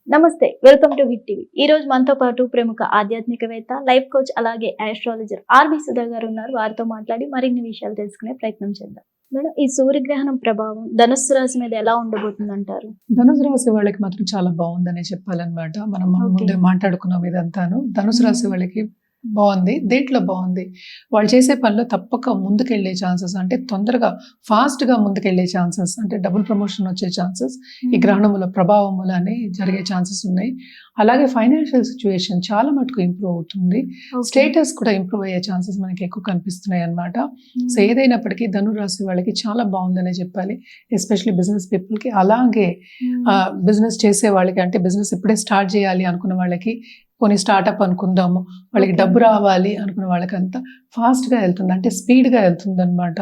నమస్తే, welcome to hit TV. ఈ రోజు మనతో పాటు ప్రముఖ ఆధ్యాత్మికవేత్త, లైఫ్ కోచ్ అలాగే ఆస్ట్రాలజర్ ఆర్బి సుధా గారు ఉన్నారు. వారితో మాట్లాడి మరిన్ని విషయాలు తెలుసుకునే ప్రయత్నం చేద్దాం. మేడం, ఈ సూర్యగ్రహణం ప్రభావం ధనుస్సు రాశి మీద ఎలా ఉండబోతుంది అంటారు? ధనుసు రాశి వాళ్ళకి మాత్రం చాలా బాగుందనే చెప్పాలన్నమాట. మనం ముందే మాట్లాడుకున్నాం ఇదంతాను. ధనుసు రాశి వాళ్ళకి బాగుంది. దేంట్లో బాగుంది? వాళ్ళు చేసే పనిలో తప్పక ముందుకెళ్లే ఛాన్సెస్, అంటే తొందరగా ఫాస్ట్గా ముందుకెళ్లే ఛాన్సెస్, అంటే డబుల్ ప్రమోషన్ వచ్చే ఛాన్సెస్ ఈ గ్రహణముల ప్రభావం వల్లనే జరిగే ఛాన్సెస్ ఉన్నాయి. అలాగే ఫైనాన్షియల్ సిచ్యువేషన్ చాలా మటుకు ఇంప్రూవ్ అవుతుంది. స్టేటస్ కూడా ఇంప్రూవ్ అయ్యే ఛాన్సెస్ మనకి ఎక్కువ కనిపిస్తున్నాయి అన్నమాట. సో ఏదైనప్పటికీ ధనురాశి వాళ్ళకి చాలా బాగుందనే చెప్పాలి. ఎస్పెషల్లీ బిజినెస్ పీపుల్కి, అలాగే బిజినెస్ చేసే వాళ్ళకి, అంటే బిజినెస్ ఇప్పుడే స్టార్ట్ చేయాలి అనుకున్న వాళ్ళకి, కొన్ని స్టార్ట్అప్ అనుకుందాము, వాళ్ళకి డబ్బు రావాలి అనుకున్న వాళ్ళకంతా ఫాస్ట్గా వెళ్తుంది, అంటే స్పీడ్గా వెళ్తుంది అనమాట.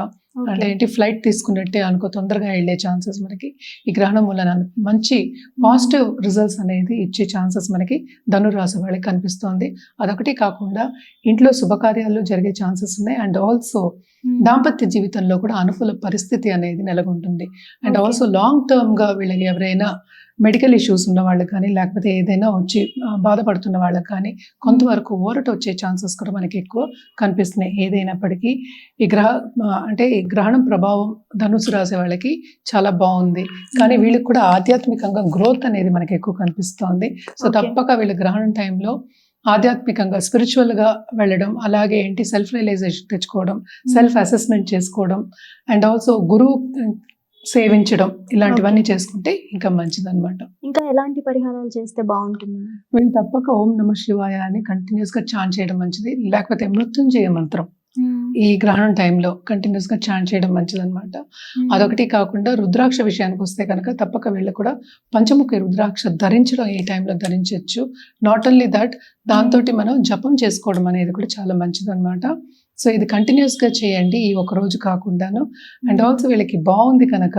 అంటే ఏంటి, ఫ్లైట్ తీసుకున్నట్టే అనుకో, తొందరగా వెళ్ళే ఛాన్సెస్ మనకి ఈ గ్రహణం వలన మంచి పాజిటివ్ రిజల్ట్స్ అనేది ఇచ్చే ఛాన్సెస్ మనకి ధనురాశి వాళ్ళకి కనిపిస్తోంది. అదొకటి కాకుండా ఇంట్లో శుభకార్యాలు జరిగే ఛాన్సెస్ ఉన్నాయి. అండ్ ఆల్సో దాంపత్య జీవితంలో కూడా అనుకూల పరిస్థితి అనేది నెలకొంటుంది. అండ్ ఆల్సో లాంగ్ టర్మ్గా వీళ్ళకి ఎవరైనా మెడికల్ ఇష్యూస్ ఉన్న వాళ్ళకి కానీ, లేకపోతే ఏదైనా వచ్చి బాధపడుతున్న వాళ్ళకి కానీ కొంతవరకు ఊరట వచ్చే ఛాన్సెస్ కూడా మనకి ఎక్కువ కనిపిస్తున్నాయి. ఏదైనప్పటికీ ఈ గ్రహణం ప్రభావం ధనుసు రాసే వాళ్ళకి చాలా బాగుంది. కానీ వీళ్ళకి కూడా ఆధ్యాత్మికంగా గ్రోత్ అనేది మనకి ఎక్కువ కనిపిస్తోంది. సో తప్పక వీళ్ళ గ్రహణం టైంలో ఆధ్యాత్మికంగా స్పిరిచువల్గా వెళ్ళడం, అలాగే ఏంటి సెల్ఫ్ రియలైజేషన్ తెచ్చుకోవడం, సెల్ఫ్ అసెస్మెంట్ చేసుకోవడం, అండ్ ఆల్సో గురువు సేవించడం, ఇలాంటివన్నీ చేసుకుంటే ఇంకా మంచిదన్నమాట. ఇంకా ఎలాంటి పరిహారాలు చేస్తే బాగుంటుంది? వీళ్ళు తప్పక ఓం నమ శివాయ అని కంటిన్యూస్గా చాంట్ చేయడం మంచిది. లేకపోతే మృత్యుంజయ మంత్రం ఈ గ్రహణం టైంలో కంటిన్యూస్గా చాంట్ చేయడం మంచిది అనమాట. అదొకటి కాకుండా రుద్రాక్ష విషయానికి వస్తే కనుక తప్పక వీళ్ళు కూడా పంచముఖి రుద్రాక్ష ధరించడం ఈ టైంలో ధరించవచ్చు. నాట్ ఓన్లీ దట్, దాంతో మనం జపం చేసుకోవడం అనేది కూడా చాలా మంచిది అనమాట. సో ఇది కంటిన్యూస్గా చేయండి, ఈ ఒక రోజు కాకుండాను. అండ్ ఆల్సో వీళ్ళకి బాగుంది కనుక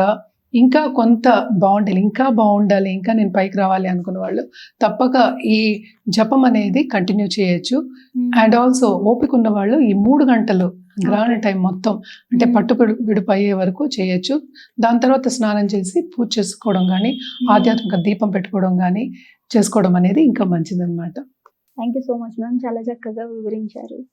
ఇంకా కొంత బాగుండాలి, ఇంకా నేను పైకి రావాలి అనుకున్న వాళ్ళు తప్పక ఈ జపం అనేది కంటిన్యూ చేయొచ్చు. అండ్ ఆల్సో ఓపిక ఉన్న వాళ్ళు ఈ 3 గంటలు గ్రహణ టైం మొత్తం, అంటే పట్టు విడుపు అయ్యే వరకు చేయొచ్చు. దాని తర్వాత స్నానం చేసి పూజ చేసుకోవడం కానీ, ఆధ్యాత్మిక దీపం పెట్టుకోవడం కానీ చేసుకోవడం అనేది ఇంకా మంచిదన్నమాట. Thank you so much ma'am, చాలా చక్కగా వివరించారు.